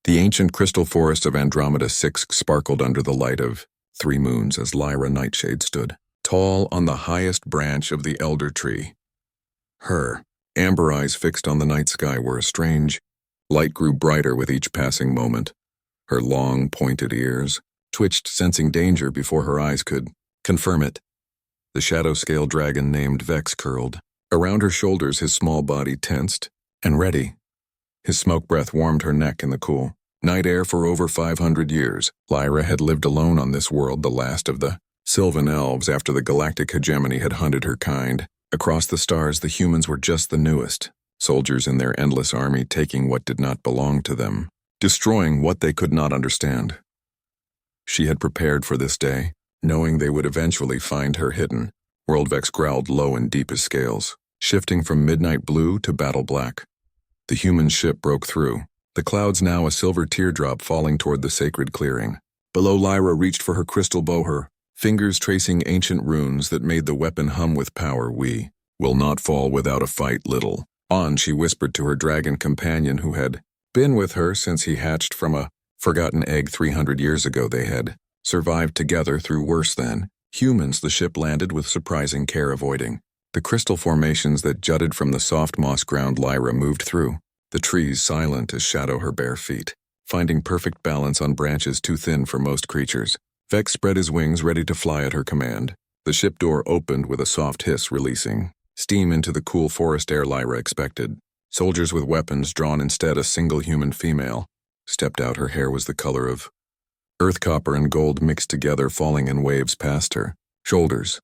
The ancient crystal forest of Andromeda 6 sparkled under the light of 3 moons as Lyra Nightshade stood, tall on the highest branch of the elder tree. Her amber eyes fixed on the night sky were a strange light grew brighter with each passing moment. Her long, pointed ears twitched, sensing danger before her eyes could confirm it. The shadow-scale dragon named Vex curled. Around her shoulders his small body tensed and ready. His smoke breath warmed her neck in the cool night air. For over 500 years, Lyra had lived alone on this world, the last of the Sylvan elves after the galactic hegemony had hunted her kind. Across the stars, the humans were just the newest, soldiers in their endless army taking what did not belong to them, destroying what they could not understand. She had prepared for this day, knowing they would eventually find her hidden. Vex growled low and deep as scales, shifting from midnight blue to battle black. The human ship broke through, the clouds now a silver teardrop falling toward the sacred clearing. Below, Lyra reached for her crystal bow, her fingers tracing ancient runes that made the weapon hum with power. "We will not fall without a fight, little." On, she whispered to her dragon companion who had been with her since he hatched from a forgotten egg 300 years ago. They had survived together through worse than humans. The ship landed with surprising care, avoiding the crystal formations that jutted from the soft moss ground Lyra moved through, the trees silent as shadow her bare feet, finding perfect balance on branches too thin for most creatures. Vex spread his wings, ready to fly at her command. The ship door opened with a soft hiss, releasing steam into the cool forest air Lyra expected. Soldiers with weapons drawn, instead a single human female stepped out. Her hair was the color of earth copper and gold mixed together, falling in waves past her shoulders.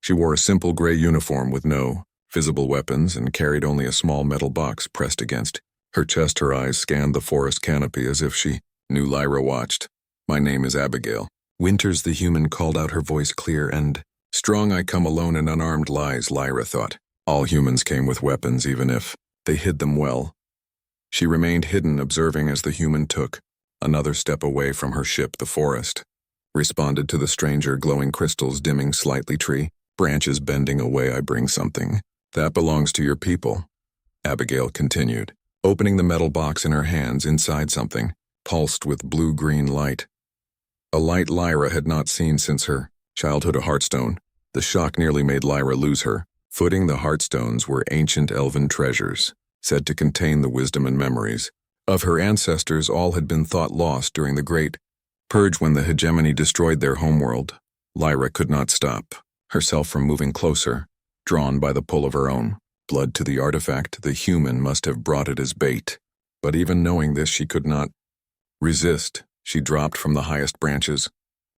She wore a simple gray uniform with no visible weapons and carried only a small metal box pressed against her chest. Her eyes scanned the forest canopy as if she knew Lyra watched. "My name is Abigail Winters," the human called out, her voice clear and strong. "I come alone and unarmed." Lies, Lyra thought. All humans came with weapons, even if they hid them well. She remained hidden, observing as the human took another step away from her ship. The forest responded to the stranger, glowing crystals dimming slightly, tree branches bending away. "I bring something that belongs to your people," Abigail continued, opening the metal box in her hands. Inside, something pulsed with blue-green light, a light Lyra had not seen since her childhood. A heartstone. The shock nearly made Lyra lose her footing. The heartstones were ancient elven treasures, said to contain the wisdom and memories of her ancestors. All had been thought lost during the Great Purge when the hegemony destroyed their homeworld. Lyra could not stop herself from moving closer, drawn by the pull of her own blood to the artifact. The human must have brought it as bait, but even knowing this, she could not resist. She dropped from the highest branches,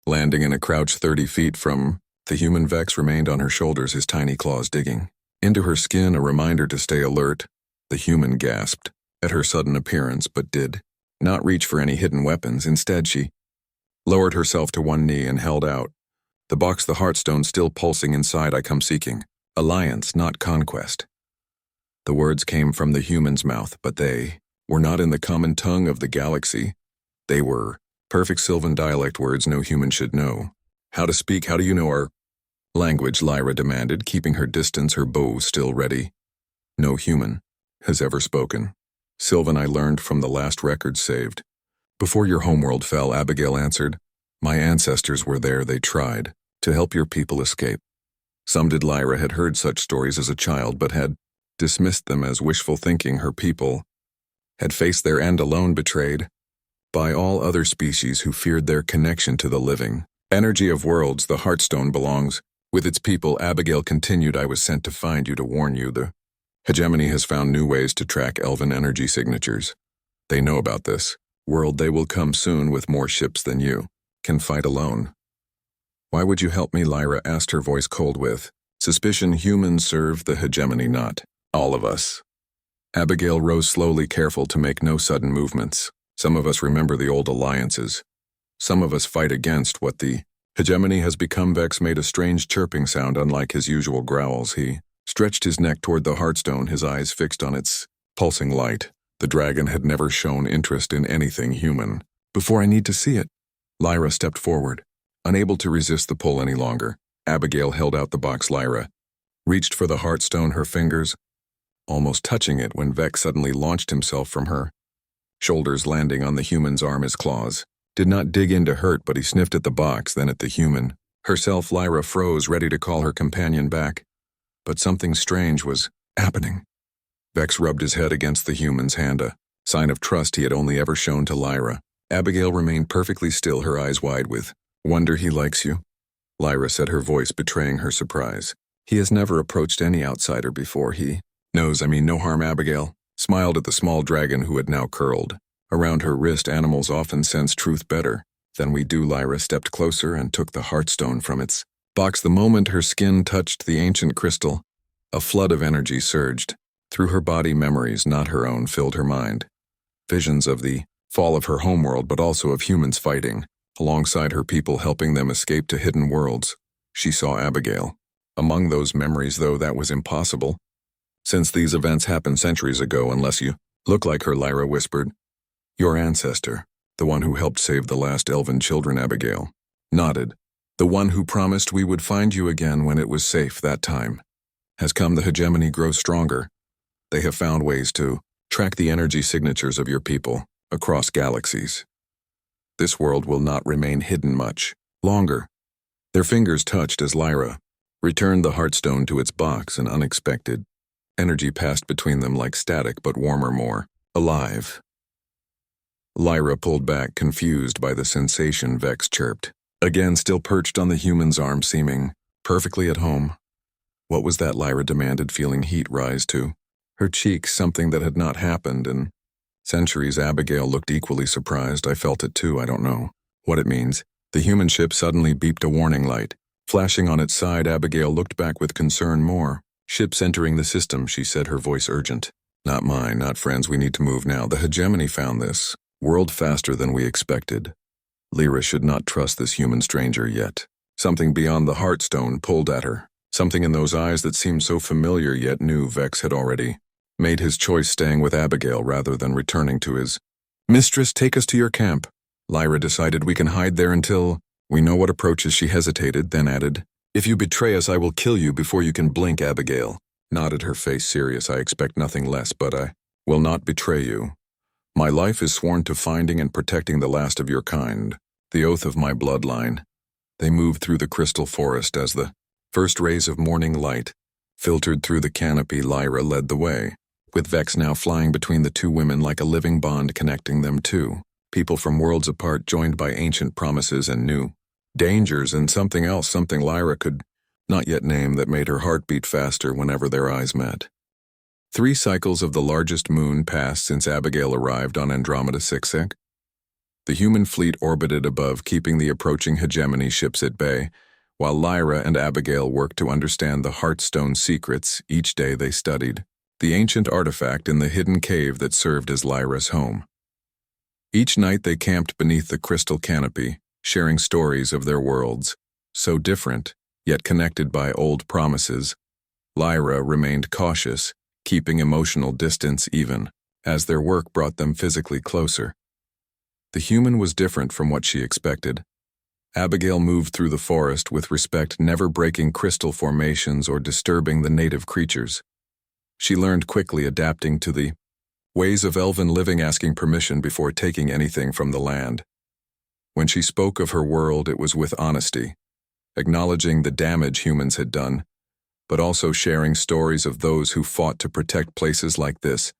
landing in a crouch 30 feet from the human. Vex remained on her shoulders, his tiny claws digging into her skin, a reminder to stay alert. The human gasped at her sudden appearance, but did not reach for any hidden weapons. Instead, she lowered herself to one knee and held out the box, the heartstone still pulsing inside. "I come seeking alliance, not conquest." The words came from the human's mouth, but they were not in the common tongue of the galaxy. They were perfect Sylvan dialect words no human should know how to speak. "How do you know our language?" Lyra demanded, keeping her distance, her bow still ready. "No human has ever spoken Sylvan. I learned from the last record saved before your homeworld fell," Abigail answered. "My ancestors were there. They tried to help your people escape. Some did." Lyra had heard such stories as a child, but had dismissed them as wishful thinking. Her people had faced their end alone, betrayed by all other species who feared their connection to the living energy of worlds. "The heartstone belongs with its people," Abigail continued. "I was sent to find you, to warn you. The hegemony has found new ways to track elven energy signatures. They know about this world. They will come soon with more ships than you can fight alone." "Why would you help me?" Lyra asked, her voice cold with suspicion. "Humans serve the hegemony, not all of us." Abigail rose slowly, careful to make no sudden movements. "Some of us remember the old alliances. Some of us fight against what the hegemony has become." Vex made a strange chirping sound, unlike his usual growls. He stretched his neck toward the heartstone, his eyes fixed on its pulsing light. The dragon had never shown interest in anything human before. "I need to see it." Lyra stepped forward, unable to resist the pull any longer. Abigail held out the box. Lyra reached for the heartstone, her fingers almost touching it when Vex suddenly launched himself from her shoulders landing on the human's arm as claws. Did not dig in to hurt, but he sniffed at the box, then at the human. Herself, Lyra froze, ready to call her companion back. But something strange was happening. Vex rubbed his head against the human's hand, a sign of trust he had only ever shown to Lyra. Abigail remained perfectly still, her eyes wide with, "Wonder he likes you?" Lyra said, her voice betraying her surprise. "He has never approached any outsider before. He knows I mean no harm." Abigail smiled at the small dragon who had now curled around her wrist. "Animals often sense truth better than we do." Lyra stepped closer and took the heartstone from its box. The moment her skin touched the ancient crystal, a flood of energy surged through her body. Memories, not her own, filled her mind. Visions of the fall of her homeworld, but also of humans fighting alongside her people, helping them escape to hidden worlds. She saw Abigail among those memories, though that was impossible, since these events happened centuries ago. "Unless you look like her," Lyra whispered. "Your ancestor, the one who helped save the last elven children." Abigail nodded. "The one who promised we would find you again when it was safe. That time has come. The hegemony grows stronger. They have found ways to track the energy signatures of your people across galaxies. This world will not remain hidden much longer." Their fingers touched as Lyra returned the heartstone to its box. An unexpected energy passed between them, like static, but warmer, more alive. Lyra pulled back, confused by the sensation. Vex chirped, again still perched on the human's arm, seeming perfectly at home. "What was that?" Lyra demanded, feeling heat rise to her cheeks, something that had not happened in centuries. Abigail looked equally surprised. "I felt it too. I don't know what it means." The human ship suddenly beeped, a warning light flashing on its side. Abigail looked back with concern. "More ships entering the system," she said, her voice urgent. "Not mine, not friends. We need to move now. The hegemony found this world faster than we expected. Lyra should not trust this human stranger yet." Something beyond the heartstone pulled at her, something in those eyes that seemed so familiar yet new. Vex had already made his choice, staying with Abigail rather than returning to his mistress. "Take us to your camp," Lyra decided. "We can hide there until we know what approaches." She hesitated, then added, "If you betray us, I will kill you before you can blink." Abigail nodded, her face serious. "I expect nothing less, but I will not betray you. My life is sworn to finding and protecting the last of your kind, the oath of my bloodline." They moved through the crystal forest as the first rays of morning light filtered through the canopy. Lyra led the way, with Vex now flying between the two women like a living bond connecting them two. People from worlds apart, joined by ancient promises and new dangers, and something else, something Lyra could not yet name, that made her heart beat faster whenever their eyes met. 3 cycles of the largest moon passed since Abigail arrived on Andromeda 6. The human fleet orbited above, keeping the approaching hegemony ships at bay, while Lyra and Abigail worked to understand the Heartstone secrets. Each day they studied the ancient artifact in the hidden cave that served as Lyra's home. Each night they camped beneath the crystal canopy, sharing stories of their worlds, so different, yet connected by old promises. Lyra remained cautious, keeping emotional distance even as their work brought them physically closer. The human was different from what she expected. Abigail moved through the forest with respect, never breaking crystal formations or disturbing the native creatures. She learned quickly, adapting to the ways of elven living, asking permission before taking anything from the land. When she spoke of her world, it was with honesty, acknowledging the damage humans had done, but also sharing stories of those who fought to protect places like this.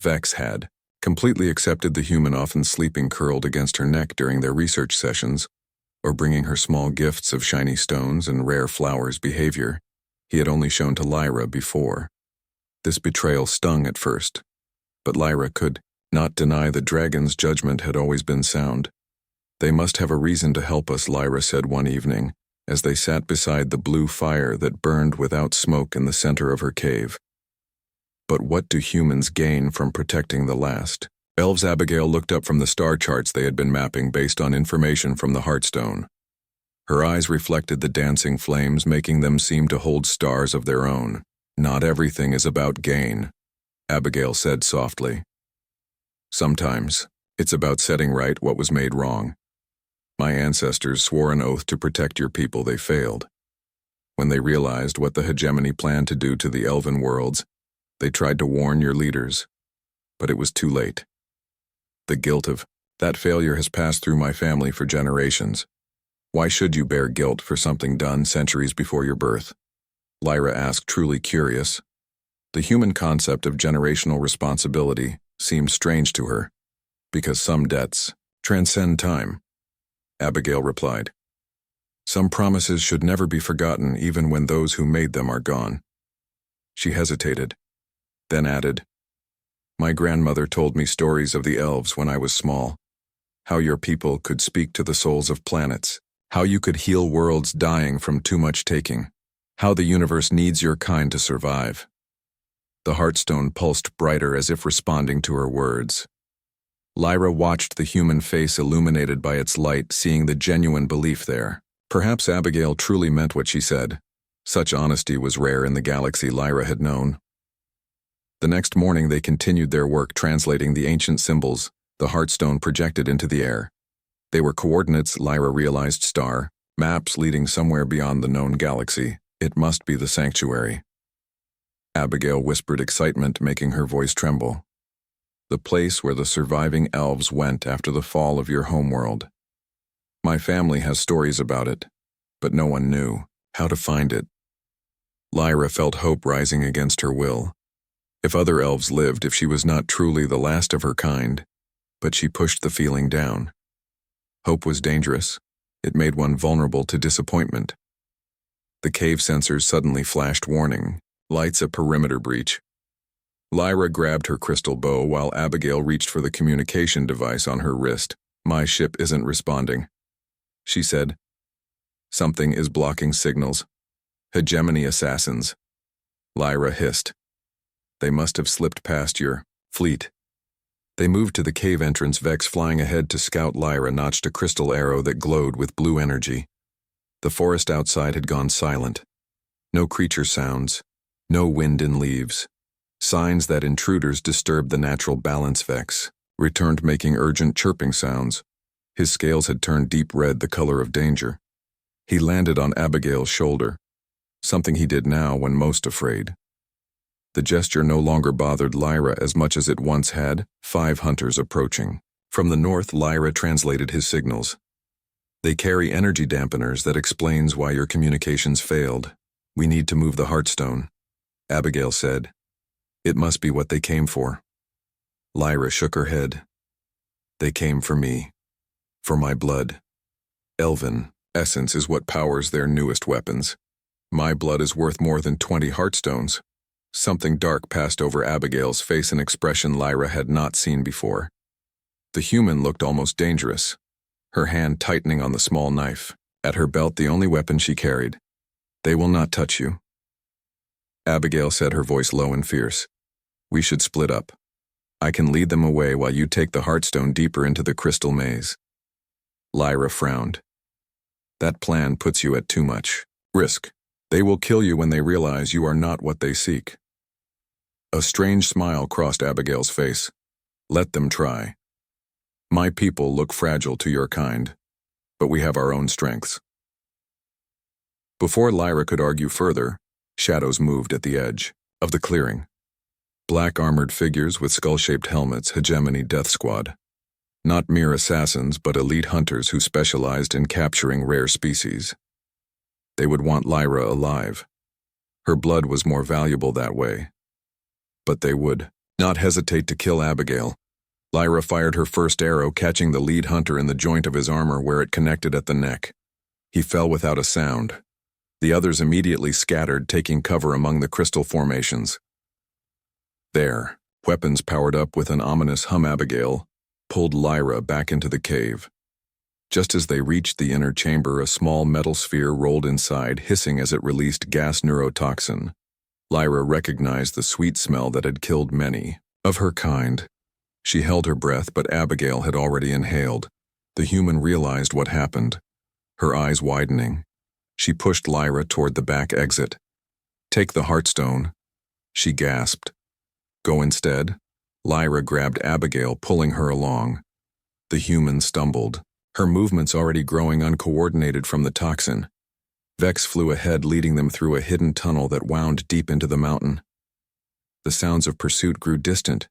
Vex had completely accepted the human, often sleeping curled against her neck during their research sessions, or bringing her small gifts of shiny stones and rare flowers, behavior he had only shown to Lyra before. This betrayal stung at first, but Lyra could not deny the dragon's judgment had always been sound. "They must have a reason to help us," Lyra said one evening, as they sat beside the blue fire that burned without smoke in the center of her cave. "But what do humans gain from protecting the last elves?" Abigail looked up from the star charts they had been mapping based on information from the Heartstone. Her eyes reflected the dancing flames, making them seem to hold stars of their own. "Not everything is about gain," Abigail said softly. "Sometimes it's about setting right what was made wrong. My ancestors swore an oath to protect your people. They failed. When they realized what the hegemony planned to do to the elven worlds, they tried to warn your leaders, but it was too late. The guilt of that failure has passed through my family for generations. Why should you bear guilt for something done centuries before your birth? Lyra asked, truly curious. The human concept of generational responsibility seemed strange to her, because some debts transcend time. Abigail replied. Some promises should never be forgotten even when those who made them are gone. She hesitated, then added, My grandmother told me stories of the elves when I was small, how your people could speak to the souls of planets, how you could heal worlds dying from too much taking, how the universe needs your kind to survive. The Heartstone pulsed brighter as if responding to her words. Lyra watched the human face illuminated by its light, seeing the genuine belief there. Perhaps Abigail truly meant what she said. Such honesty was rare in the galaxy Lyra had known. The next morning they continued their work translating the ancient symbols the Heartstone projected into the air. They were coordinates Lyra realized star, maps leading somewhere beyond the known galaxy. It must be the sanctuary. Abigail whispered excitement, making her voice tremble. The place where the surviving elves went after the fall of your homeworld. My family has stories about it, but no one knew how to find it. Lyra felt hope rising against her will. If other elves lived, if she was not truly the last of her kind, but she pushed the feeling down. Hope was dangerous. It made one vulnerable to disappointment. The cave sensors suddenly flashed warning, lights a perimeter breach. Lyra grabbed her crystal bow while Abigail reached for the communication device on her wrist. My ship isn't responding, she said. Something is blocking signals. Hegemony assassins. Lyra hissed. They must have slipped past your fleet. They moved to the cave entrance, Vex flying ahead to scout. Lyra notched a crystal arrow that glowed with blue energy. The forest outside had gone silent. No creature sounds, no wind in leaves. Signs that intruders disturbed the natural balance. Vex returned, making urgent chirping sounds. His scales had turned deep red, the color of danger. He landed on Abigail's shoulder, something he did now when most afraid. The gesture no longer bothered Lyra as much as it once had. 5 hunters approaching. From the north, Lyra translated his signals. They carry energy dampeners that explains why your communications failed. We need to move the Heartstone, Abigail said. It must be what they came for. Lyra shook her head. They came for me. For my blood. Elven essence is what powers their newest weapons. My blood is worth more than 20 Heartstones. Something dark passed over Abigail's face, an expression Lyra had not seen before. The human looked almost dangerous, her hand tightening on the small knife, at her belt the only weapon she carried. They will not touch you, Abigail said, her voice low and fierce. We should split up. I can lead them away while you take the Heartstone deeper into the crystal maze. Lyra frowned. That plan puts you at too much risk. They will kill you when they realize you are not what they seek. A strange smile crossed Abigail's face. Let them try. My people look fragile to your kind, but we have our own strengths. Before Lyra could argue further, shadows moved at the edge of the clearing. Black armored figures with skull-shaped helmets, Hegemony Death Squad. Not mere assassins, but elite hunters who specialized in capturing rare species. They would want Lyra alive. Her blood was more valuable that way. But they would not hesitate to kill Abigail. Lyra fired her first arrow, catching the lead hunter in the joint of his armor where it connected at the neck. He fell without a sound. The others immediately scattered, taking cover among the crystal formations. There, weapons powered up with an ominous hum, Abigail pulled Lyra back into the cave. Just as they reached the inner chamber, a small metal sphere rolled inside, hissing as it released gas neurotoxin. Lyra recognized the sweet smell that had killed many of her kind. She held her breath, but Abigail had already inhaled. The human realized what happened, her eyes widening. She pushed Lyra toward the back exit. Take the Heartstone, she gasped. Go instead. Lyra grabbed Abigail, pulling her along. The human stumbled, her movements already growing uncoordinated from the toxin. Vex flew ahead, leading them through a hidden tunnel that wound deep into the mountain. The sounds of pursuit grew distant,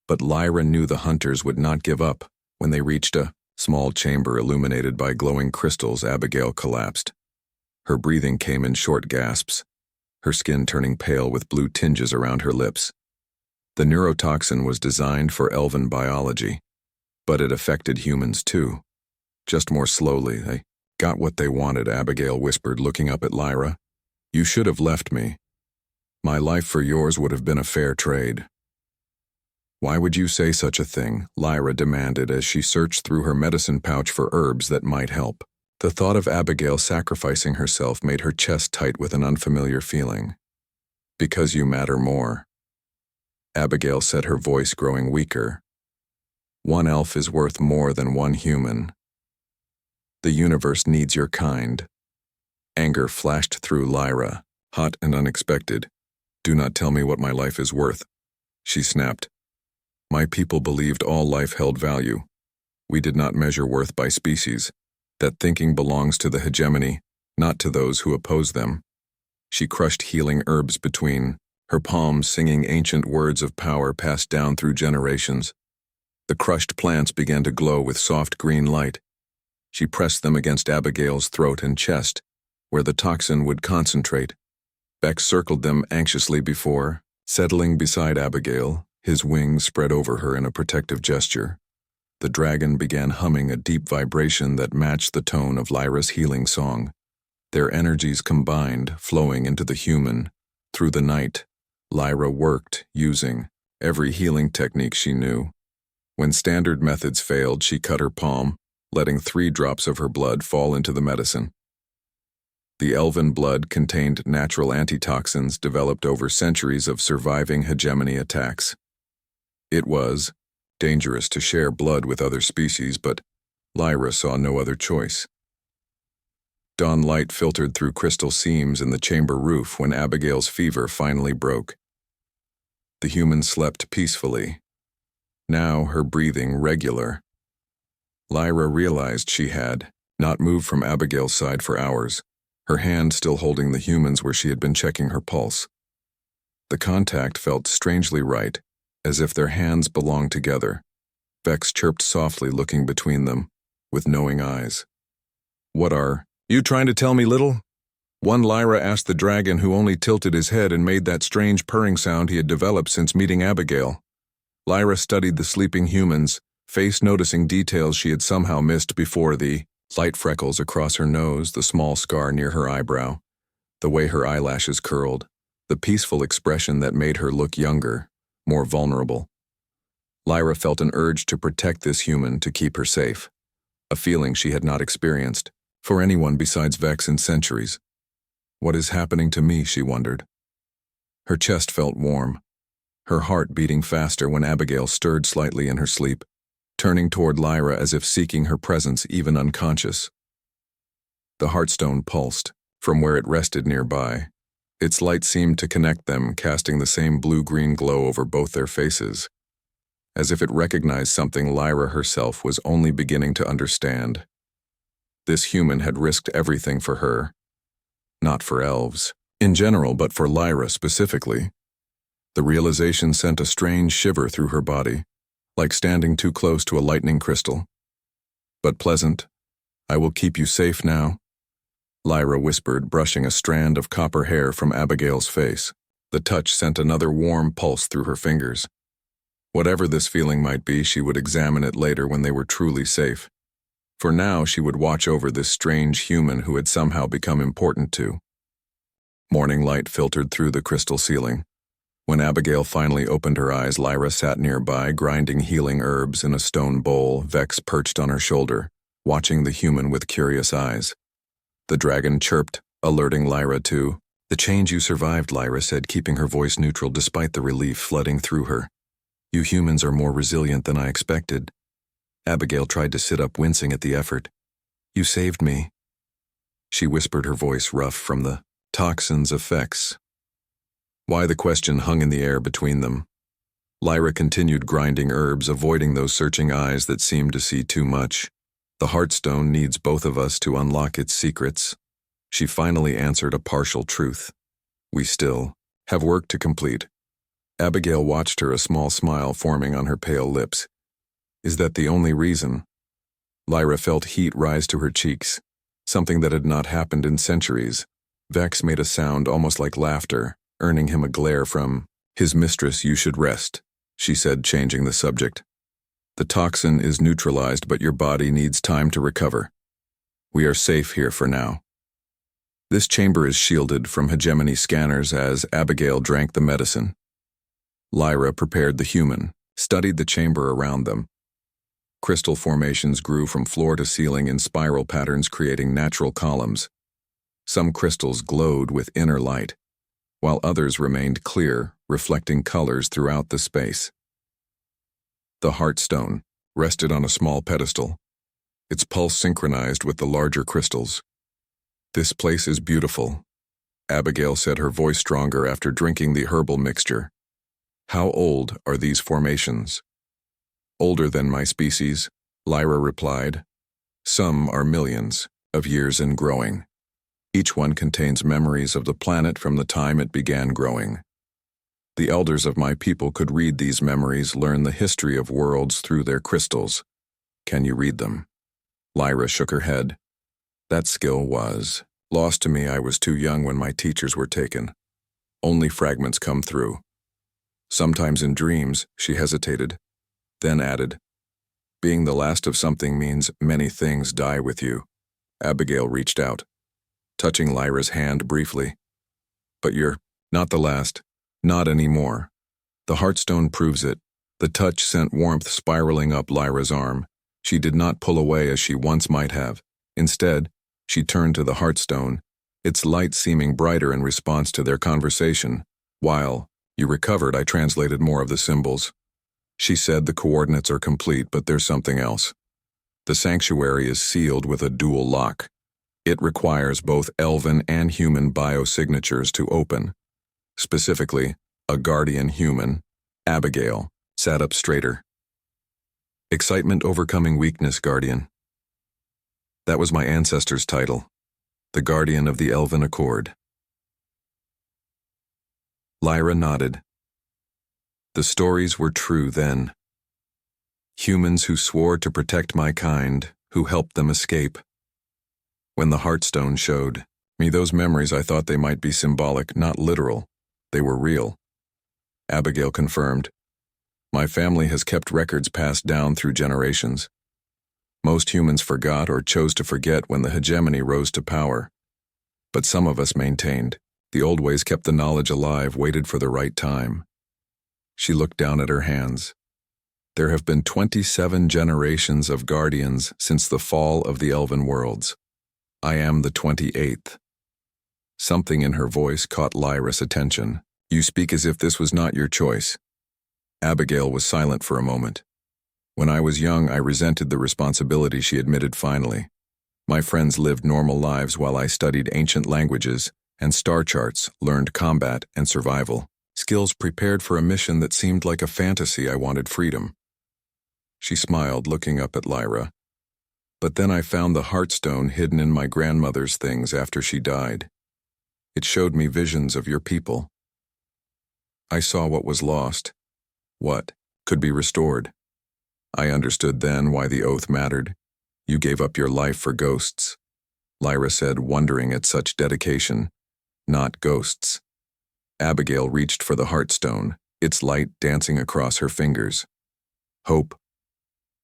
But Lyra knew the hunters would not give up. When they reached a small chamber illuminated by glowing crystals, Abigail collapsed. Her breathing came in short gasps, her skin turning pale with blue tinges around her lips. The neurotoxin was designed for elven biology, but it affected humans too. Just more slowly. They got what they wanted, Abigail whispered, looking up at Lyra. You should have left me. My life for yours would have been a fair trade. Why would you say such a thing? Lyra demanded as she searched through her medicine pouch for herbs that might help. The thought of Abigail sacrificing herself made her chest tight with an unfamiliar feeling. Because you matter more. Abigail said, her voice growing weaker. One elf is worth more than one human. The universe needs your kind. Anger flashed through Lyra, hot and unexpected. Do not tell me what my life is worth, she snapped. My people believed all life held value. We did not measure worth by species. That thinking belongs to the hegemony, not to those who oppose them. She crushed healing herbs between her palms, singing ancient words of power passed down through generations. The crushed plants began to glow with soft green light. She pressed them against Abigail's throat and chest, where the toxin would concentrate. Vex circled them anxiously before, settling beside Abigail, his wings spread over her in a protective gesture. The dragon began humming a deep vibration that matched the tone of Lyra's healing song. Their energies combined, flowing into the human. Through the night, Lyra worked, using every healing technique she knew. When standard methods failed, she cut her palm, letting 3 drops of her blood fall into the medicine. The elven blood contained natural antitoxins developed over centuries of surviving hegemony attacks. It was dangerous to share blood with other species, but Lyra saw no other choice. Dawn light filtered through crystal seams in the chamber roof when Abigail's fever finally broke. The human slept peacefully, now her breathing regular. Lyra realized she had not moved from Abigail's side for hours, her hand still holding the human's where she had been checking her pulse. The contact felt strangely right, as if their hands belonged together. Vex chirped softly, looking between them, with knowing eyes. What are you trying to tell me, little? One Lyra asked the dragon, who only tilted his head and made that strange purring sound he had developed since meeting Abigail. Lyra studied the sleeping human's face, noticing details she had somehow missed before: the light freckles across her nose, the small scar near her eyebrow, the way her eyelashes curled, the peaceful expression that made her look younger, more vulnerable. Lyra felt an urge to protect this human, to keep her safe, a feeling she had not experienced for anyone besides Vex in centuries. What is happening to me, she wondered. Her chest felt warm, her heart beating faster when Abigail stirred slightly in her sleep, turning toward Lyra as if seeking her presence even unconscious. The heartstone pulsed from where it rested nearby. Its light seemed to connect them, casting the same blue-green glow over both their faces. As if it recognized something Lyra herself was only beginning to understand. This human had risked everything for her. Not for elves in general, but for Lyra specifically. The realization sent a strange shiver through her body, like standing too close to a lightning crystal. But pleasant. I will keep you safe now, Lyra whispered, brushing a strand of copper hair from Abigail's face. The touch sent another warm pulse through her fingers. Whatever this feeling might be, she would examine it later when they were truly safe. For now, she would watch over this strange human who had somehow become important to. Morning light filtered through the crystal ceiling. When Abigail finally opened her eyes, Lyra sat nearby, grinding healing herbs in a stone bowl. Vex perched on her shoulder, watching the human with curious eyes. The dragon chirped, alerting Lyra to the change. You survived, Lyra said, keeping her voice neutral despite the relief flooding through her. You humans are more resilient than I expected. Abigail tried to sit up, wincing at the effort. You saved me, she whispered, her voice rough from the toxin's effects. Why, the question hung in the air between them. Lyra continued grinding herbs, avoiding those searching eyes that seemed to see too much. The Heartstone needs both of us to unlock its secrets. She finally answered a partial truth. We still have work to complete. Abigail watched her, a small smile forming on her pale lips. Is that the only reason? Lyra felt heat rise to her cheeks, something that had not happened in centuries. Vex made a sound almost like laughter, earning him a glare from his mistress. You should rest, she said, changing the subject. The toxin is neutralized, but your body needs time to recover. We are safe here for now. This chamber is shielded from hegemony scanners. As Abigail drank the medicine, Lyra prepared the human, studied the chamber around them. Crystal formations grew from floor to ceiling in spiral patterns, creating natural columns. Some crystals glowed with inner light, while others remained clear, reflecting colors throughout the space. The Heartstone rested on a small pedestal, its pulse synchronized with the larger crystals. This place is beautiful, Abigail said, her voice stronger after drinking the herbal mixture. How old are these formations? Older than my species, Lyra replied. Some are millions of years and growing. Each one contains memories of the planet from the time it began growing. The elders of my people could read these memories, learn the history of worlds through their crystals. Can you read them? Lyra shook her head. That skill was lost to me. I was too young when my teachers were taken. Only fragments come through. Sometimes in dreams, she hesitated, then added, being the last of something means many things die with you. Abigail reached out, touching Lyra's hand briefly. But you're not the last, not anymore. The Heartstone proves it. The touch sent warmth spiraling up Lyra's arm. She did not pull away as she once might have. Instead, she turned to the Heartstone, its light seeming brighter in response to their conversation. While you recovered, I translated more of the symbols. She said the coordinates are complete, but there's something else. The sanctuary is sealed with a dual lock. It requires both elven and human biosignatures to open. Specifically, a guardian human, Abigail, sat up straighter. Excitement overcoming weakness, guardian. That was my ancestor's title, the guardian of the elven accord. Lyra nodded. The stories were true then. Humans who swore to protect my kind, who helped them escape. When the Heartstone showed me those memories, I thought they might be symbolic, not literal. They were real. Abigail confirmed. My family has kept records passed down through generations. Most humans forgot or chose to forget when the hegemony rose to power. But some of us maintained. The old ways kept the knowledge alive, waited for the right time. She looked down at her hands. There have been 27 generations of guardians since the fall of the elven worlds. I am the 28th. Something in her voice caught Lyra's attention. You speak as if this was not your choice. Abigail was silent for a moment. When I was young, I resented the responsibility, she admitted finally. My friends lived normal lives while I studied ancient languages and star charts, learned combat and survival. Skills prepared for a mission that seemed like a fantasy. I wanted freedom. She smiled, looking up at Lyra. But then I found the Heartstone hidden in my grandmother's things after she died. It showed me visions of your people. I saw what was lost, what could be restored. I understood then why the oath mattered. You gave up your life for ghosts, Lyra said, wondering at such dedication. Not ghosts. Abigail reached for the Heartstone, its light dancing across her fingers. Hope.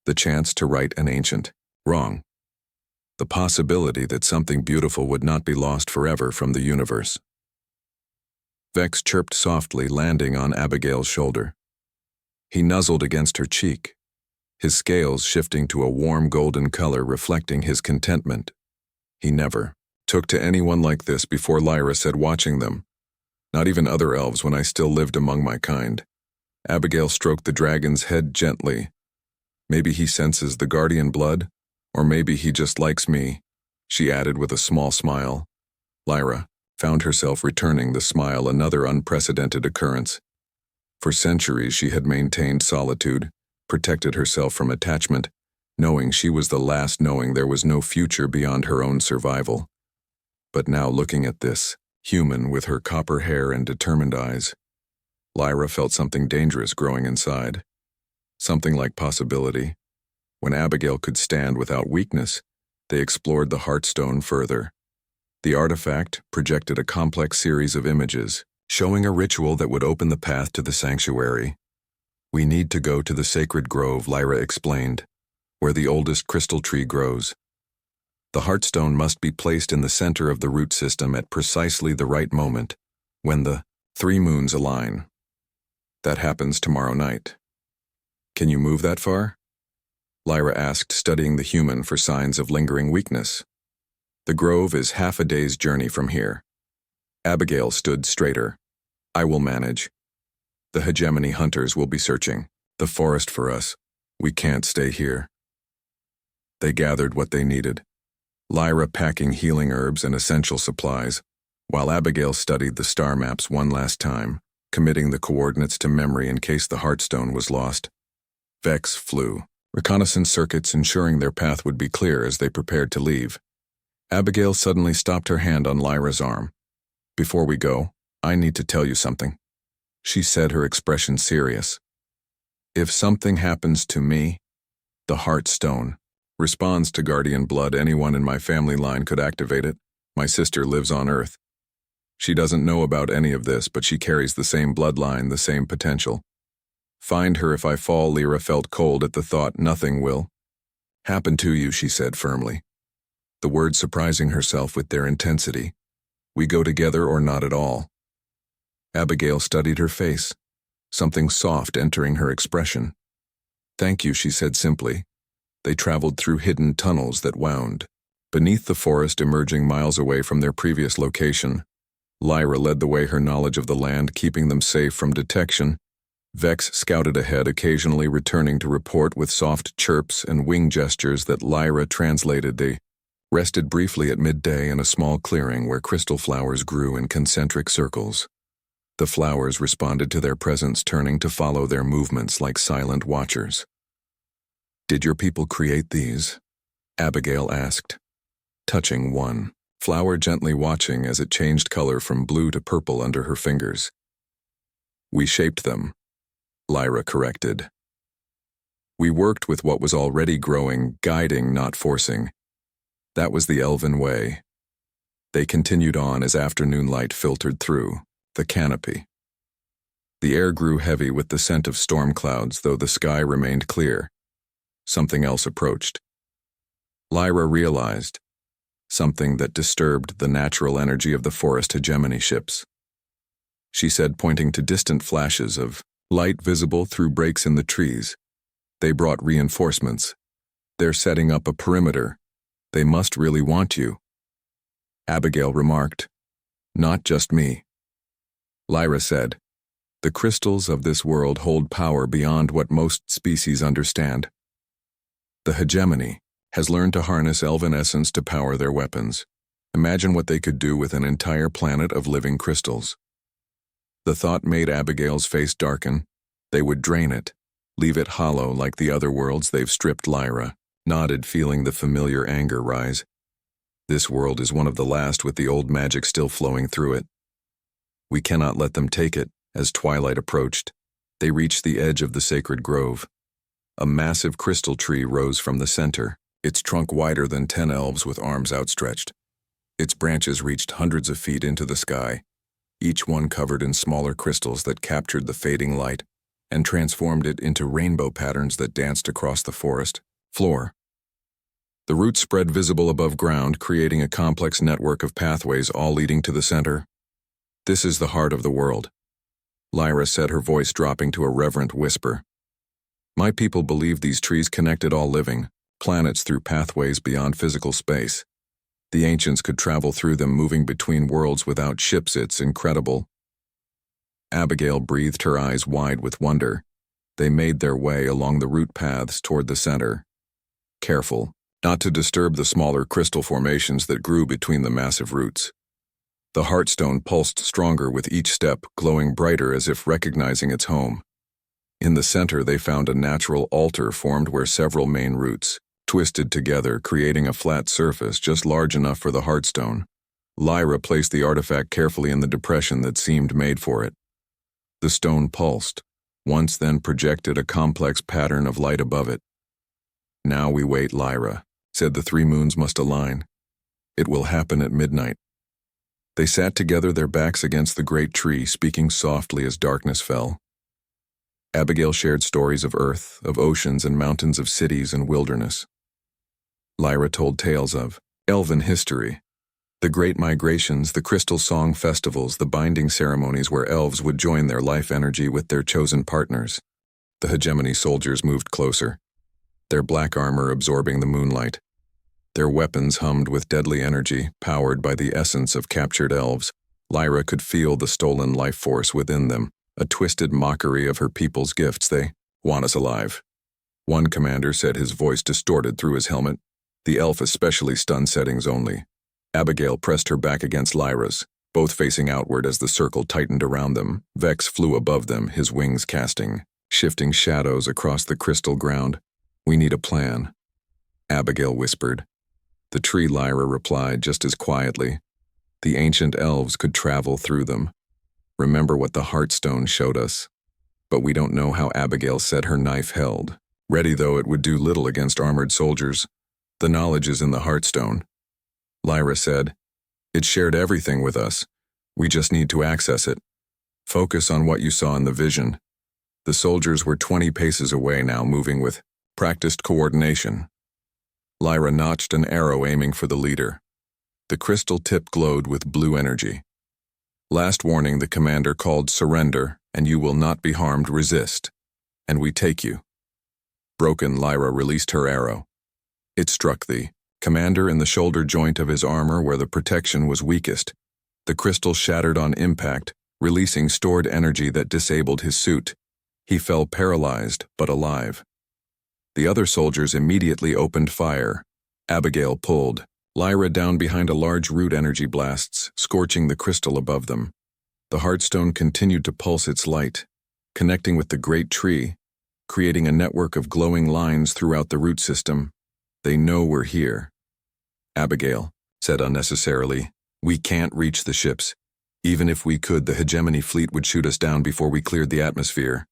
The chance to right an ancient wrong. The possibility that something beautiful would not be lost forever from the universe. Vex chirped softly, landing on Abigail's shoulder. He nuzzled against her cheek, his scales shifting to a warm golden color reflecting his contentment. He never took to anyone like this before, Lyra said, watching them. Not even other elves when I still lived among my kind. Abigail stroked the dragon's head gently. Maybe he senses the guardian blood, or maybe he just likes me, she added with a small smile. Lyra found herself returning the smile, another unprecedented occurrence. For centuries she had maintained solitude, protected herself from attachment, knowing she was the last, knowing there was no future beyond her own survival. But now, looking at this human with her copper hair and determined eyes, Lyra felt something dangerous growing inside. Something like possibility. When Abigail could stand without weakness, they explored the Heartstone further. The artifact projected a complex series of images, showing a ritual that would open the path to the sanctuary. "We need to go to the sacred grove," Lyra explained, "where the oldest crystal tree grows. The Heartstone must be placed in the center of the root system at precisely the right moment, when the 3 moons align. That happens tomorrow night." "Can you move that far?" Lyra asked, studying the human for signs of lingering weakness. "The grove is half a day's journey from here." Abigail stood straighter. "I will manage. The hegemony hunters will be searching the forest for us. We can't stay here." They gathered what they needed, Lyra packing healing herbs and essential supplies, while Abigail studied the star maps one last time, committing the coordinates to memory in case the Heartstone was lost. Vex flew, reconnaissance circuits ensuring their path would be clear as they prepared to leave. Abigail suddenly stopped her hand on Lyra's arm. "Before we go, I need to tell you something," she said, her expression serious. "If something happens to me, the Heartstone responds to guardian blood. Anyone in my family line could activate it. My sister lives on Earth. She doesn't know about any of this, but she carries the same bloodline, the same potential. Find her if I fall." Lyra felt cold at the thought. "Nothing will happen to you," she said firmly, the words surprising herself with their intensity. "We go together or not at all." Abigail studied her face, something soft entering her expression. "Thank you," she said simply. They traveled through hidden tunnels that wound beneath the forest, emerging miles away from their previous location. Lyra led the way, her knowledge of the land keeping them safe from detection. Vex scouted ahead, occasionally returning to report with soft chirps and wing gestures that Lyra translated. They rested briefly at midday in a small clearing where crystal flowers grew in concentric circles. The flowers responded to their presence, turning to follow their movements like silent watchers. "Did your people create these?" Abigail asked, touching one flower, gently watching as it changed color from blue to purple under her fingers. "We shaped them," Lyra corrected. "We worked with what was already growing, guiding, not forcing. That was the elven way." They continued on as afternoon light filtered through the canopy. The air grew heavy with the scent of storm clouds, though the sky remained clear. Something else approached. Lyra realized something that disturbed the natural energy of the forest hegemony ships. She said, pointing to distant flashes of light visible through breaks in the trees. "They brought reinforcements. They're setting up a perimeter. They must really want you." Abigail remarked, "Not just me." Lyra said, "The crystals of this world hold power beyond what most species understand. The hegemony has learned to harness elven essence to power their weapons. Imagine what they could do with an entire planet of living crystals." The thought made Abigail's face darken. They would drain it, leave it hollow like the other worlds they've stripped. Lyra nodded, feeling the familiar anger rise. This world is one of the last with the old magic still flowing through it. We cannot let them take it. As twilight approached, they reached the edge of the sacred grove. A massive crystal tree rose from the center, its trunk wider than 10 elves with arms outstretched. Its branches reached hundreds of feet into the sky, each one covered in smaller crystals that captured the fading light and transformed it into rainbow patterns that danced across the forest floor. The roots spread visible above ground, creating a complex network of pathways, all leading to the center. "This is the heart of the world," Lyra said, her voice dropping to a reverent whisper. "My people believe these trees connected all living planets through pathways beyond physical space. The ancients could travel through them, moving between worlds without ships. It's incredible." Abigail breathed, her eyes wide with wonder. They made their way along the root paths toward the center, careful not to disturb the smaller crystal formations that grew between the massive roots. The Heartstone pulsed stronger with each step, glowing brighter as if recognizing its home. In the center, they found a natural altar formed where several main roots twisted together, creating a flat surface just large enough for the Heartstone. Lyra placed the artifact carefully in the depression that seemed made for it. The stone pulsed, once then projected a complex pattern of light above it. "Now we wait, Lyra," said. "The three moons must align. It will happen at midnight." They sat together, their backs against the great tree, speaking softly as darkness fell. Abigail shared stories of earth, of oceans and mountains, of cities and wilderness. Lyra told tales of elven history, the great migrations, the crystal song festivals, the binding ceremonies where elves would join their life energy with their chosen partners. The hegemony soldiers moved closer, their black armor absorbing the moonlight. Their weapons hummed with deadly energy, powered by the essence of captured elves. Lyra could feel the stolen life force within them, a twisted mockery of her people's gifts. "They want us alive," one commander said, his voice distorted through his helmet. The elf especially stunned. "Settings only." Abigail pressed her back against Lyra's, both facing outward as the circle tightened around them. Vex flew above them, his wings casting shifting shadows across the crystal ground. "We need a plan," Abigail whispered. The tree, Lyra replied just as quietly. "The ancient elves could travel through them. Remember what the Heartstone showed us." "But we don't know how," Abigail said, her knife held ready, though it would do little against armored soldiers. "The knowledge is in the Heartstone," Lyra said. "It shared everything with us. We just need to access it. Focus on what you saw in the vision." The soldiers were 20 paces away now, moving with practiced coordination. Lyra notched an arrow, aiming for the leader. The crystal tip glowed with blue energy. "Last warning," the commander called. "Surrender, and you will not be harmed. Resist, and we take you." Broken, Lyra released her arrow. It struck the commander in the shoulder joint of his armor where the protection was weakest. The crystal shattered on impact, releasing stored energy that disabled his suit. He fell paralyzed, but alive. The other soldiers immediately opened fire. Abigail pulled Lyra down behind a large root, energy blasts scorching the crystal above them. The Heartstone continued to pulse its light, connecting with the great tree, creating a network of glowing lines throughout the root system. "They know we're here," Abigail said unnecessarily. "We can't reach the ships. Even if we could, the hegemony fleet would shoot us down before we cleared the atmosphere."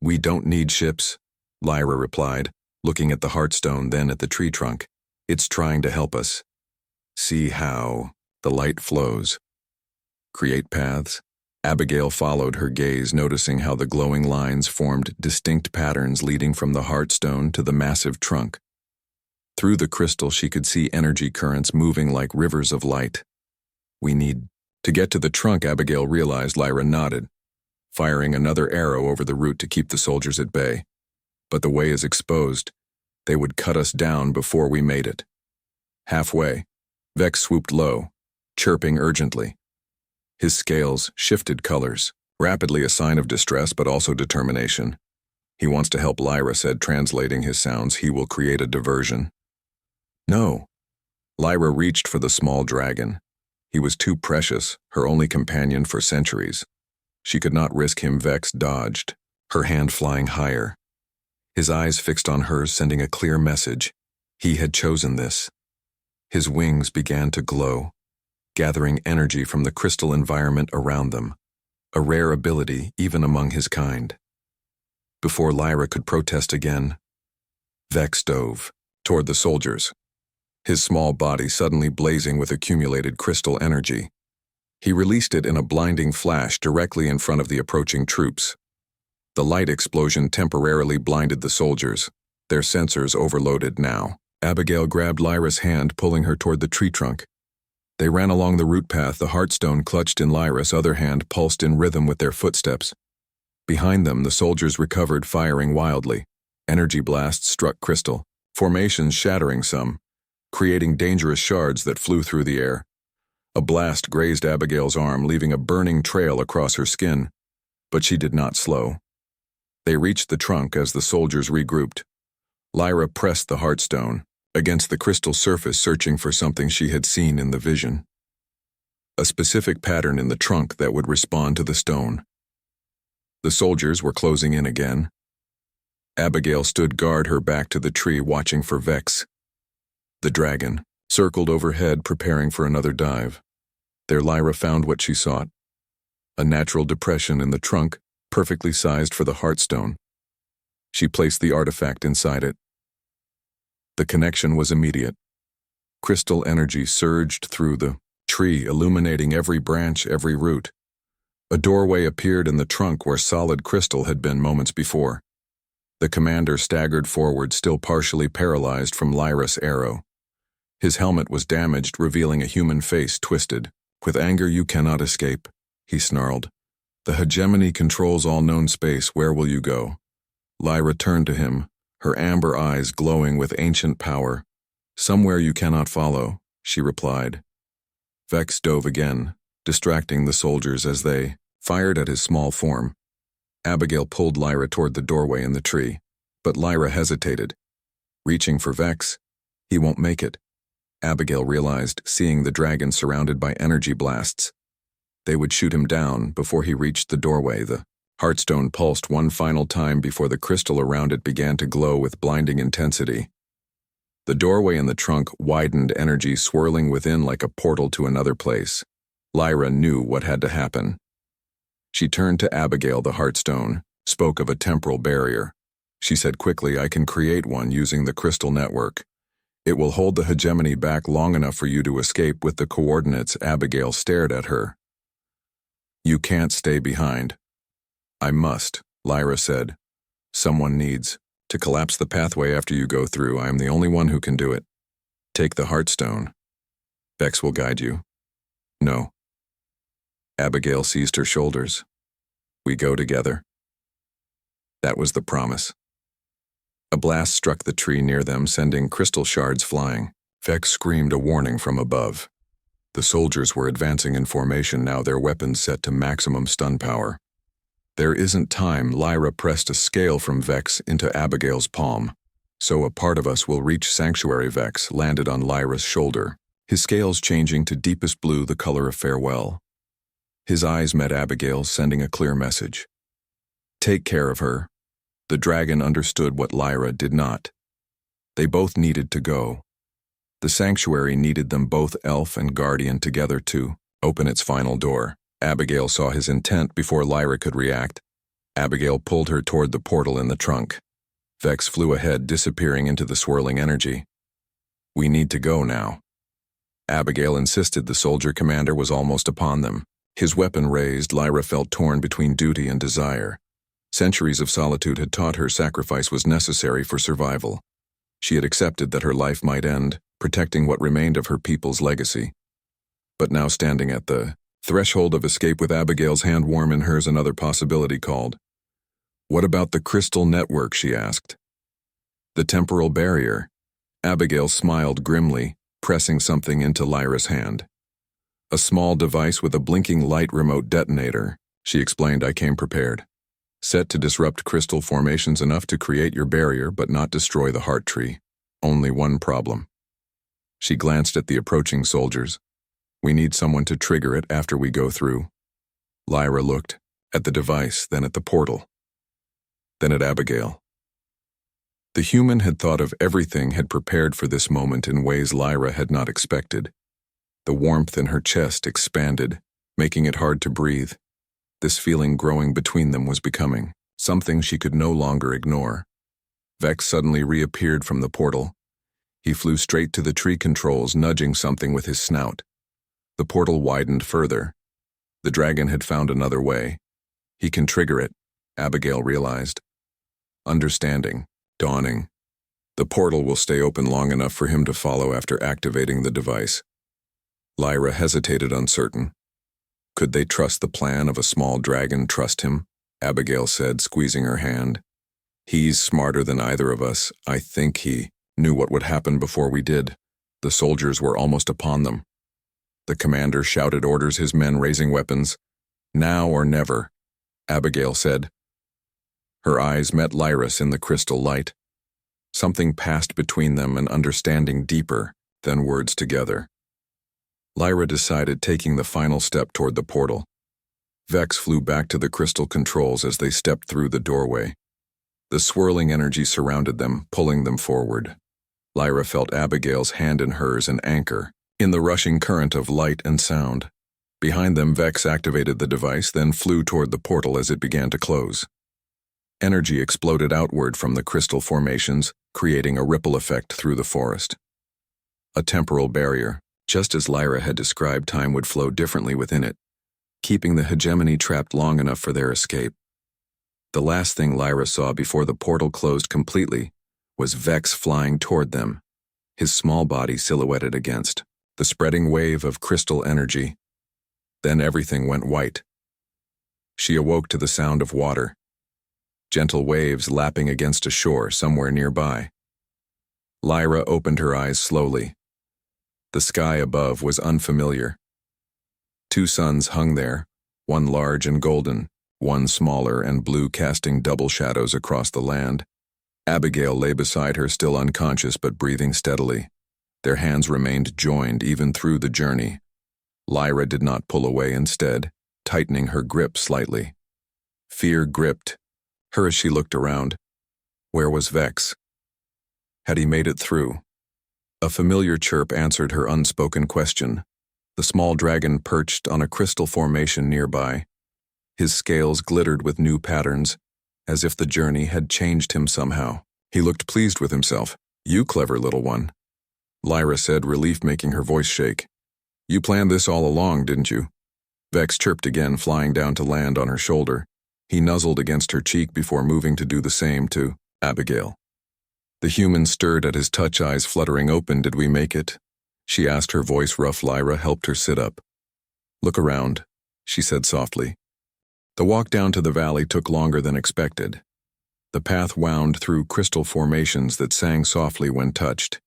"We don't need ships," Lyra replied, looking at the Heartstone, then at the tree trunk. "It's trying to help us. See how the light flows. Create paths." Abigail followed her gaze, noticing how the glowing lines formed distinct patterns leading from the Heartstone to the massive trunk. Through the crystal she could see energy currents moving like rivers of light. "We need to get to the trunk," Abigail realized. Lyra nodded, firing another arrow over the root to keep the soldiers at bay. "But the way is exposed. They would cut us down before we made it." Halfway, Vex swooped low, chirping urgently. His scales shifted colors, rapidly, a sign of distress but also determination. "He wants to help," Lyra said, translating his sounds. "He will create a diversion." "No." Lyra reached for the small dragon. He was too precious, her only companion for centuries. She could not risk him. Vex dodged, her hand flying higher. His eyes fixed on hers, sending a clear message. He had chosen this. His wings began to glow, gathering energy from the crystal environment around them, a rare ability even among his kind. Before Lyra could protest again, Vex dove toward the soldiers, his small body suddenly blazing with accumulated crystal energy. He released it in a blinding flash directly in front of the approaching troops. The light explosion temporarily blinded the soldiers, their sensors overloaded now. Abigail grabbed Lyra's hand, pulling her toward the tree trunk. They ran along the root path, the Heartstone clutched in Lyra's other hand, pulsed in rhythm with their footsteps. Behind them, the soldiers recovered, firing wildly. Energy blasts struck crystal, formations shattering some, creating dangerous shards that flew through the air. A blast grazed Abigail's arm, leaving a burning trail across her skin, but she did not slow. They reached the trunk as the soldiers regrouped. Lyra pressed the Heartstone against the crystal surface, searching for something she had seen in the vision. A specific pattern in the trunk that would respond to the stone. The soldiers were closing in again. Abigail stood guard, her back to the tree, watching for Vex. The dragon circled overhead, preparing for another dive. There Lyra found what she sought. a natural depression in the trunk, perfectly sized for the heartstone. She placed the artifact inside it. The connection was immediate. Crystal energy surged through the tree, illuminating every branch, every root. A doorway appeared in the trunk where solid crystal had been moments before. The commander staggered forward, still partially paralyzed from Lyra's arrow. His helmet was damaged, revealing a human face twisted. "With anger you cannot escape," he snarled. "The hegemony controls all known space. Where will you go?" Lyra turned to him, her amber eyes glowing with ancient power. "Somewhere you cannot follow," she replied. Vex dove again, distracting the soldiers as they fired at his small form. Abigail pulled Lyra toward the doorway in the tree, but Lyra hesitated. Reaching for Vex, "He won't make it," Abigail realized, seeing the dragon surrounded by energy blasts. They would shoot him down before he reached the doorway. The heartstone pulsed one final time before the crystal around it began to glow with blinding intensity. The doorway in the trunk widened, energy swirling within like a portal to another place. Lyra knew what had to happen. She turned to Abigail. The heartstone spoke of a temporal barrier. She said quickly, "I can create one using the crystal network. It will hold the hegemony back long enough for you to escape with the coordinates." Abigail stared at her. "You can't stay behind." "I must," Lyra said. "Someone needs to collapse the pathway after you go through. I am the only one who can do it. Take the heartstone. Vex will guide you." "No." Abigail seized her shoulders. "We go together." That was the promise. A blast struck the tree near them, sending crystal shards flying. Vex screamed a warning from above. The soldiers were advancing in formation now, their weapons set to maximum stun power. "There isn't time." Lyra pressed a scale from Vex into Abigail's palm. "So a part of us will reach sanctuary." Vex landed on Lyra's shoulder, his scales changing to deepest blue, the color of farewell. His eyes met Abigail's, sending a clear message. "Take care of her." The dragon understood what Lyra did not. They both needed to go. The sanctuary needed them both, elf and guardian, together to open its final door. Abigail saw his intent before Lyra could react. Abigail pulled her toward the portal in the trunk. Vex flew ahead, disappearing into the swirling energy. "We need to go now," Abigail insisted. The soldier commander was almost upon them. His weapon raised, Lyra felt torn between duty and desire. Centuries of solitude had taught her sacrifice was necessary for survival. She had accepted that her life might end, protecting what remained of her people's legacy. But now, standing at the threshold of escape with Abigail's hand warm in hers, another possibility called. "What about the crystal network?" she asked. "The temporal barrier." Abigail smiled grimly, pressing something into Lyra's hand. "A small device with a blinking light remote detonator," she explained. "I came prepared. Set to disrupt crystal formations enough to create your barrier but not destroy the heart tree. Only one problem." She glanced at the approaching soldiers. "We need someone to trigger it after we go through." Lyra looked at the device, then at the portal, then at Abigail. The human had thought of everything, had prepared for this moment in ways Lyra had not expected. The warmth in her chest expanded, making it hard to breathe. This feeling growing between them was becoming something she could no longer ignore. Vex suddenly reappeared from the portal. He flew straight to the tree controls, nudging something with his snout. The portal widened further. The dragon had found another way. He can trigger it, Abigail realized. Understanding dawning. The portal will stay open long enough for him to follow after activating the device. Lyra hesitated, uncertain. Could they trust the plan of a small dragon? "Trust him," Abigail said, squeezing her hand. "He's smarter than either of us. I think he knew what would happen before we did." The soldiers were almost upon them. The commander shouted orders, his men raising weapons. "Now or never," Abigail said. Her eyes met Lyra's in the crystal light. Something passed between them, an understanding deeper than words together. Lyra decided, taking the final step toward the portal. Vex flew back to the crystal controls as they stepped through the doorway. The swirling energy surrounded them, pulling them forward. Lyra felt Abigail's hand in hers, an anchor in the rushing current of light and sound. Behind them, Vex activated the device, then flew toward the portal as it began to close. Energy exploded outward from the crystal formations, creating a ripple effect through the forest. A temporal barrier. Just as Lyra had described, time would flow differently within it, keeping the hegemony trapped long enough for their escape. The last thing Lyra saw before the portal closed completely was Vex flying toward them, his small body silhouetted against the spreading wave of crystal energy. Then everything went white. She awoke to the sound of water, gentle waves lapping against a shore somewhere nearby. Lyra opened her eyes slowly. The sky above was unfamiliar. Two suns hung there, one large and golden, one smaller and blue, casting double shadows across the land. Abigail lay beside her, still unconscious but breathing steadily. Their hands remained joined even through the journey. Lyra did not pull away, instead, tightening her grip slightly. Fear gripped her as she looked around. Where was Vex? Had he made it through? A familiar chirp answered her unspoken question. The small dragon perched on a crystal formation nearby. His scales glittered with new patterns, as if the journey had changed him somehow. He looked pleased with himself. "You clever little one," Lyra said, relief making her voice shake. "You planned this all along, didn't you?" Vex chirped again, flying down to land on her shoulder. He nuzzled against her cheek before moving to do the same to Abigail. The human stirred at his touch, eyes fluttering open. "Did we make it?" she asked, her voice rough. Lyra helped her sit up. "Look around," she said softly. The walk down to the valley took longer than expected. The path wound through crystal formations that sang softly when touched,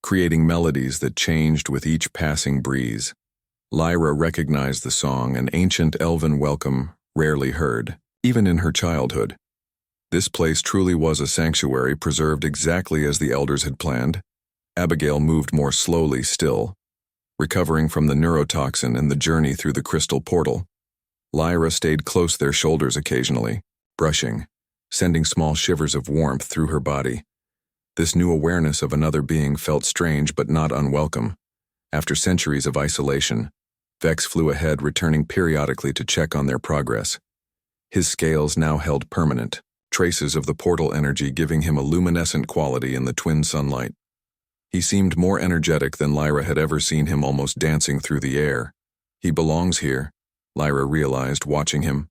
creating melodies that changed with each passing breeze. Lyra recognized the song, an ancient elven welcome rarely heard, even in her childhood. This place truly was a sanctuary, preserved exactly as the elders had planned. Abigail moved more slowly still, recovering from the neurotoxin and the journey through the crystal portal. Lyra stayed close, their shoulders occasionally, brushing, sending small shivers of warmth through her body. This new awareness of another being felt strange but not unwelcome. After centuries of isolation, Vex flew ahead, returning periodically to check on their progress. His scales now held permanent traces of the portal energy, giving him a luminescent quality in the twin sunlight. He seemed more energetic than Lyra had ever seen him, almost dancing through the air. "He belongs here," Lyra realized, watching him.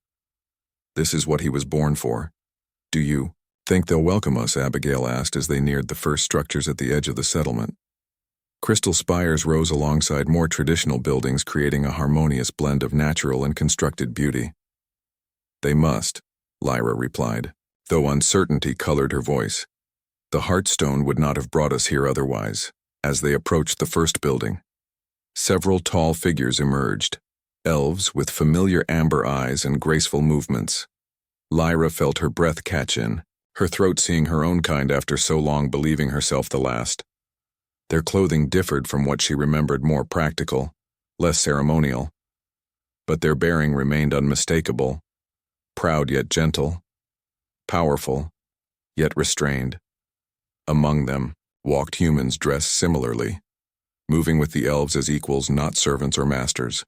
"This is what he was born for." "Do you think they'll welcome us?" Abigail asked as they neared the first structures at the edge of the settlement. Crystal spires rose alongside more traditional buildings, creating a harmonious blend of natural and constructed beauty. "They must," Lyra replied, though uncertainty colored her voice. "The Heartstone would not have brought us here otherwise." As they approached the first building, several tall figures emerged, elves with familiar amber eyes and graceful movements. Lyra felt her breath catch in, her throat, seeing her own kind after so long, believing herself the last. Their clothing differed from what she remembered, more practical, less ceremonial. But their bearing remained unmistakable, proud yet gentle, powerful yet restrained. Among them walked humans dressed similarly, moving with the elves as equals, not servants or masters.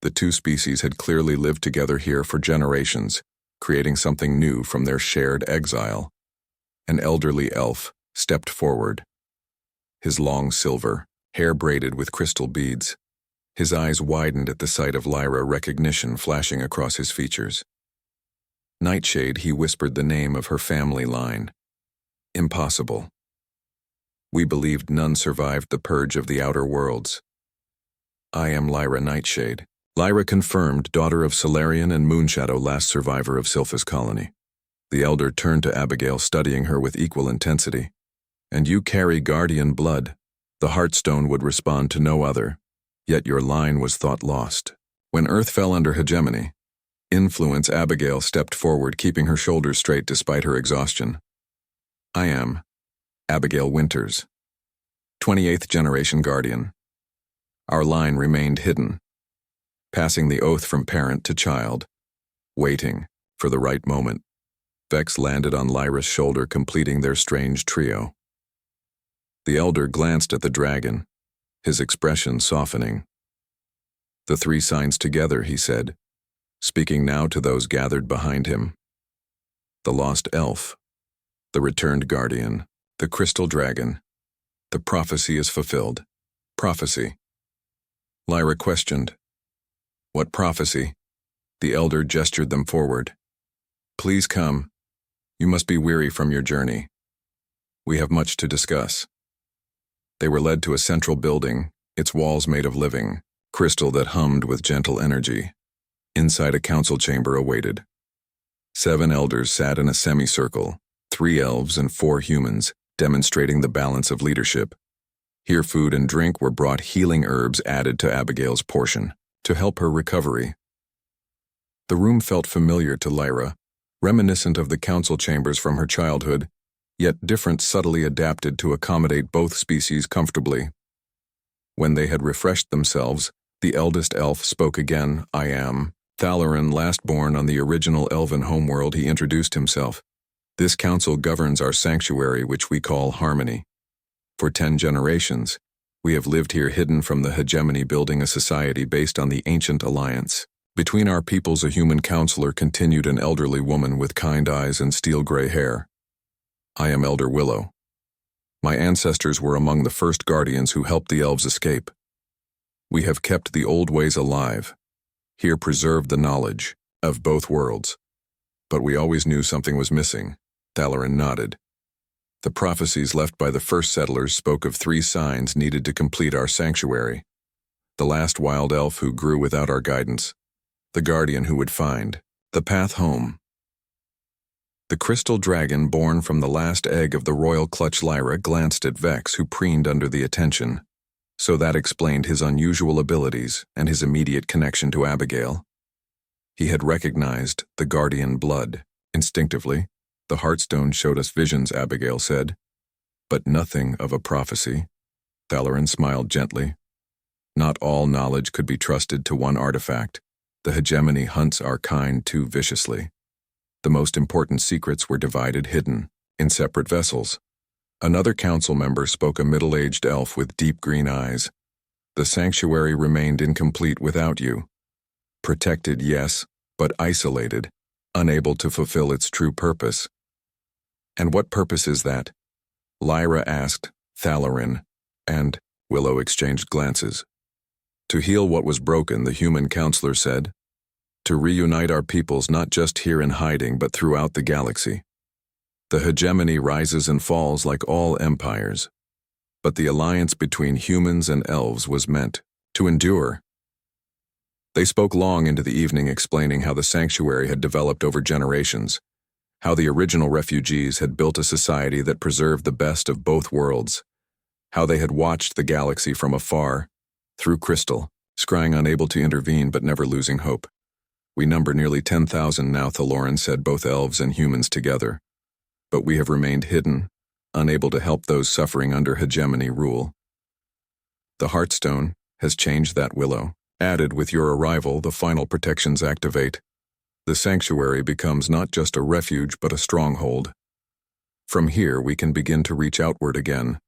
The two species had clearly lived together here for generations, creating something new from their shared exile. An elderly elf stepped forward, his long silver hair braided with crystal beads. His eyes widened at the sight of Lyra, recognition flashing across his features. "Nightshade," he whispered the name of her family line. "Impossible. We believed none survived the purge of the outer worlds." "I am Lyra Nightshade." Lyra confirmed, daughter of Solarian and Moonshadow, last survivor of Sylphus colony. The elder turned to Abigail, studying her with equal intensity. "And you carry guardian blood. The Heartstone would respond to no other. Yet your line was thought lost. When Earth fell under hegemony, influence." Abigail stepped forward, keeping her shoulders straight despite her exhaustion. "I am Abigail Winters, 28th generation guardian. Our line remained hidden, passing the oath from parent to child, waiting for the right moment." Vex landed on Lyra's shoulder, completing their strange trio. The elder glanced at the dragon, his expression softening. The three signs together, he said, speaking now to those gathered behind him. The lost elf, the returned guardian, the crystal dragon. The prophecy is fulfilled. Prophecy. Lyra questioned. What prophecy? The elder gestured them forward. Please come. You must be weary from your journey. We have much to discuss. They were led to a central building, its walls made of living crystal that hummed with gentle energy. Inside, a council chamber awaited. 7 elders sat in a semicircle, 3 elves and 4 humans, demonstrating the balance of leadership. Here food and drink were brought, healing herbs added to Abigail's portion, to help her recovery. The room felt familiar to Lyra, reminiscent of the council chambers from her childhood, yet different, subtly adapted to accommodate both species comfortably. When they had refreshed themselves, the eldest elf spoke again. I am Thalarin, last-born on the original elven homeworld. He introduced himself. This council governs our sanctuary, which we call Harmony. For 10 generations, we have lived here hidden from the hegemony, building a society based on the ancient alliance. Between our peoples, a human counselor continued, an elderly woman with kind eyes and steel-gray hair. I am Elder Willow. My ancestors were among the first guardians who helped the elves escape. We have kept the old ways alive, here preserved the knowledge of both worlds. But we always knew something was missing. Thalarin nodded. The prophecies left by the first settlers spoke of 3 signs needed to complete our sanctuary. The last wild elf who grew without our guidance, the guardian who would find the path home. The crystal dragon born from the last egg of the royal clutch. Lyra glanced at Vex, who preened under the attention. So that explained his unusual abilities and his immediate connection to Abigail. He had recognized the guardian blood. Instinctively, the Heartstone showed us visions, Abigail said. But nothing of a prophecy. Thalarin smiled gently. Not all knowledge could be trusted to one artifact. The hegemony hunts our kind too viciously. The most important secrets were divided, hidden, in separate vessels. Another council member spoke, a middle-aged elf with deep green eyes. The sanctuary remained incomplete without you. Protected, yes, but isolated, unable to fulfill its true purpose. And what purpose is that? Lyra asked Thalarin, and Willow exchanged glances. To heal what was broken, the human counselor said. To reunite our peoples, not just here in hiding, but throughout the galaxy. The hegemony rises and falls like all empires. But the alliance between humans and elves was meant to endure. They spoke long into the evening, explaining how the sanctuary had developed over generations, how the original refugees had built a society that preserved the best of both worlds, how they had watched the galaxy from afar, through crystal, scrying, unable to intervene but never losing hope. We number nearly 10,000 now, Thalarin said, both elves and humans together. But we have remained hidden, unable to help those suffering under hegemony rule. The Heartstone has changed that, Willow. Added with your arrival, the final protections activate. The sanctuary becomes not just a refuge but a stronghold. From here we can begin to reach outward again.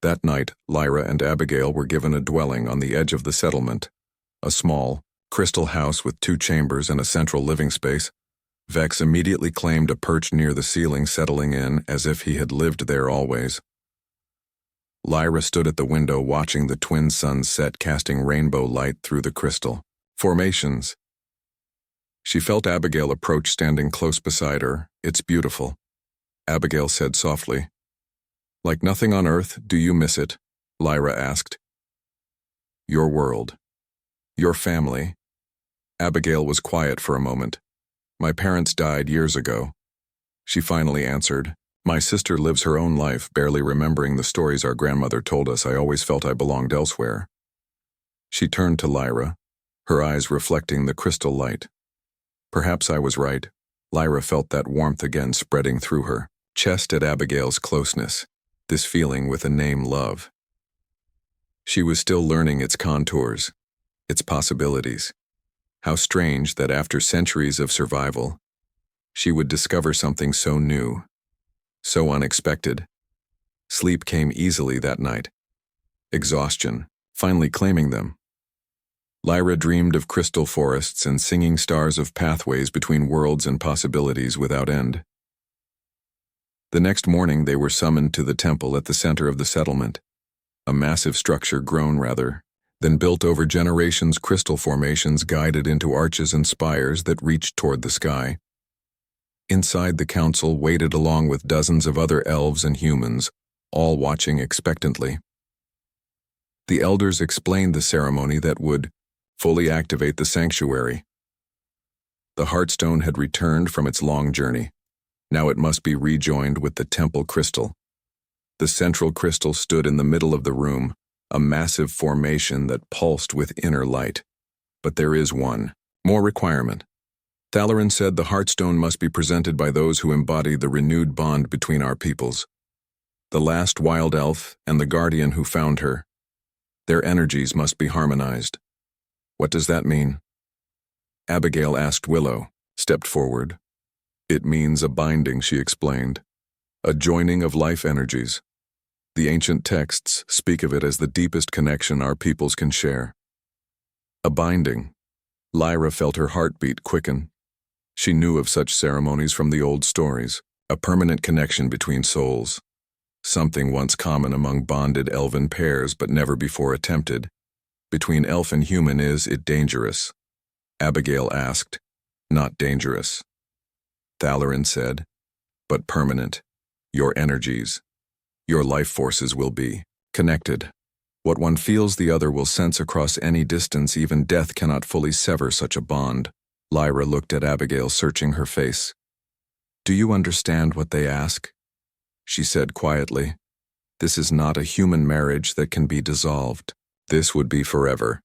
That night, Lyra and Abigail were given a dwelling on the edge of the settlement. A small, crystal house with 2 chambers and a central living space. Vex immediately claimed a perch near the ceiling, settling in as if he had lived there always. Lyra stood at the window watching the twin suns set, casting rainbow light through the crystal formations. She felt Abigail approach, standing close beside her. It's beautiful, Abigail said softly. Like nothing on earth. Do you miss it? Lyra asked. Your world. Your family. Abigail was quiet for a moment. My parents died years ago. She finally answered. My sister lives her own life, barely remembering the stories our grandmother told us. I always felt I belonged elsewhere. She turned to Lyra, her eyes reflecting the crystal light. Perhaps I was right. Lyra felt that warmth again spreading through her chest at Abigail's closeness, this feeling with a name, love. She was still learning its contours, its possibilities. How strange that after centuries of survival, she would discover something so new, so unexpected. Sleep came easily that night. Exhaustion finally claiming them. Lyra dreamed of crystal forests and singing stars of pathways between worlds and possibilities without end. The next morning they were summoned to the temple at the center of the settlement, a massive structure grown, then built over generations. Crystal formations guided into arches and spires that reached toward the sky. Inside, the council waited along with dozens of other elves and humans, all watching expectantly. The elders explained the ceremony that would fully activate the sanctuary. The Heartstone had returned from its long journey. Now it must be rejoined with the temple crystal. The central crystal stood in the middle of the room, a massive formation that pulsed with inner light. But there is one more requirement. Thalarin said the Heartstone must be presented by those who embody the renewed bond between our peoples. The last wild elf and the guardian who found her. Their energies must be harmonized. What does that mean? Abigail asked. Willow stepped forward. It means a binding, she explained. A joining of life energies. The ancient texts speak of it as the deepest connection our peoples can share. A binding. Lyra felt her heartbeat quicken. She knew of such ceremonies from the old stories, a permanent connection between souls. Something once common among bonded elven pairs but never before attempted. Between elf and human, is it dangerous? Abigail asked. Not dangerous. Thalarin said. But permanent. Your energies, your life forces will be connected. What one feels the other will sense across any distance. Even death cannot fully sever such a bond. Lyra looked at Abigail, searching her face. Do you understand what they ask? She said quietly. This is not a human marriage that can be dissolved. This would be forever.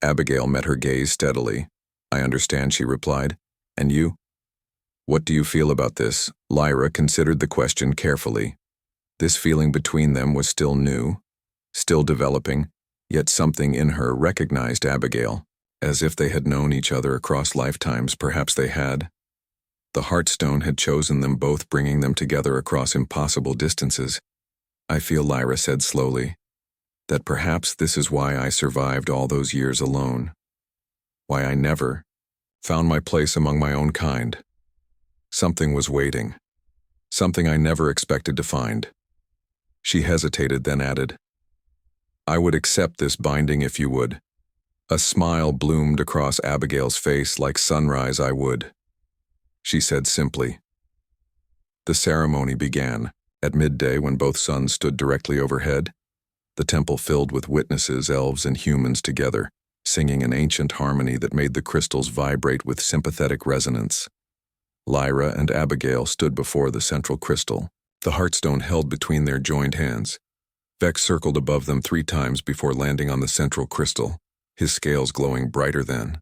Abigail met her gaze steadily. I understand, she replied. And you? What do you feel about this? Lyra considered the question carefully. This feeling between them was still new, still developing, yet something in her recognized Abigail, as if they had known each other across lifetimes. Perhaps they had. The Heartstone had chosen them both, bringing them together across impossible distances. I feel, Lyra said slowly, that perhaps this is why I survived all those years alone. Why I never found my place among my own kind. Something was waiting. Something I never expected to find. She hesitated, then added, I would accept this binding if you would. A smile bloomed across Abigail's face like sunrise. I would. She said simply. The ceremony began. At midday, when both suns stood directly overhead, the temple filled with witnesses, elves and humans together, singing an ancient harmony that made the crystals vibrate with sympathetic resonance. Lyra and Abigail stood before the central crystal, the Heartstone held between their joined hands. Vex circled above them 3 times before landing on the central crystal, his scales glowing brighter than